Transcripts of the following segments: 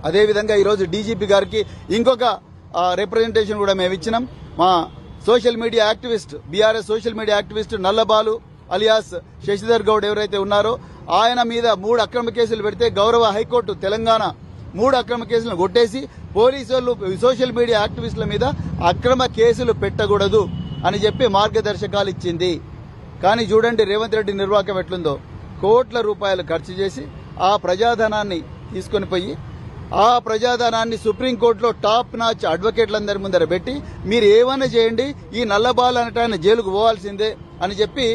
అదేవిధంగా ఈరోజు డీజీపీ గారికి ఇంకొక రిప్రజెంటేషన్ కూడా మేము ఇచ్చినాం. మా social media activist, BRS social media activist Nallabalu alias Sasidhar Goud ఎవరైతే ఉన్నారో ఆయన మీద 3 అక్రమ కేసులు పెడితే గౌరవ హైకోర్టు తెలంగాణ 3 అక్రమ కేసులను కొట్టేసి పోలీసులు సోషల్ మీడియా యాక్టివిస్టుల మీద అక్రమ కేసులు పెట్టకూడదు అని చెప్పి మార్గదర్శకాలు ఇచ్చింది. కానీ చూడండి రేవంత్ రెడ్డి నిర్వాహకం ఎట్లుందో, కోట్ల రూపాయలు ఖర్చు చేసి ఆ ప్రజాధనాన్ని తీసుకొని పోయి ఆ ప్రజాధనాన్ని సుప్రీంకోర్టులో టాప్ నాచ్ అడ్వకేట్లందరి ముందర పెట్టి మీరు ఏమైనా చేయండి ఈ నల్లబాల్ అనటాన్ని జైలుకు పోవాల్సిందే అని చెప్పి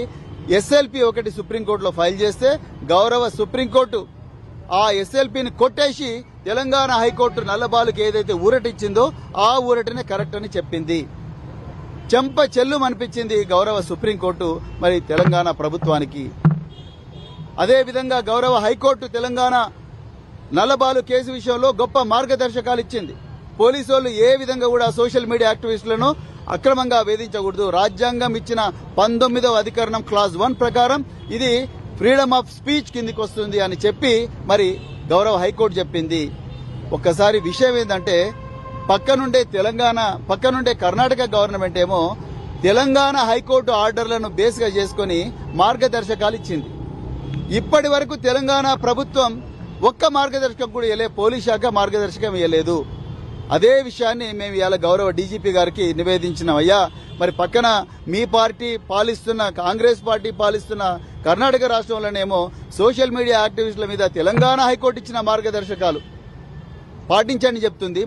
ఎస్ఎల్పీ ఒకటి సుప్రీంకోర్టులో ఫైల్ చేస్తే గౌరవ సుప్రీంకోర్టు ఆ ఎస్ఎల్పీని కొట్టేసి తెలంగాణ హైకోర్టు నల్లబాలుకి ఏదైతే ఊరటిచ్చిందో ఆ ఊరటనే కరెక్ట్ అని చెప్పింది. చెంప చెల్లు అనిపించింది గౌరవ సుప్రీంకోర్టు మరి తెలంగాణ ప్రభుత్వానికి. అదేవిధంగా గౌరవ హైకోర్టు తెలంగాణ నల్లబాలు కేసు విషయంలో గొప్ప మార్గదర్శకాలు ఇచ్చింది. పోలీసు వాళ్ళు ఏ విధంగా కూడా సోషల్ మీడియా యాక్టివిస్టులను అక్రమంగా వేధించకూడదు. రాజ్యాంగం ఇచ్చిన 19వ అధికరణం క్లాజ్ 1 ప్రకారం ఇది ఫ్రీడమ్ ఆఫ్ స్పీచ్ కిందికి వస్తుంది అని చెప్పి మరి గౌరవ హైకోర్టు చెప్పింది. ఒక్కసారి విషయం ఏంటంటే పక్కనుండే కర్ణాటక గవర్నమెంట్ ఏమో తెలంగాణ హైకోర్టు ఆర్డర్లను బేస్గా చేసుకుని మార్గదర్శకాలు ఇచ్చింది. ఇప్పటి వరకు తెలంగాణ ప్రభుత్వం ఒక్క మార్గదర్శకం కూడా ఇవ్వలేదు, పోలీస్ శాఖ మార్గదర్శకం ఇవ్వలేదు. అదే విషయాన్ని మేము ఇవాళ గౌరవ డీజీపీ గారికి నివేదించినాం. అయ్యా మరి పక్కన మీ పార్టీ పాలిస్తున్న కాంగ్రెస్ పార్టీ పాలిస్తున్న కర్ణాటక రాష్ట్రంలోనేమో సోషల్ మీడియా యాక్టివిస్టుల మీద తెలంగాణ హైకోర్టు ఇచ్చిన మార్గదర్శకాలు పాటించండి చెప్తుంది.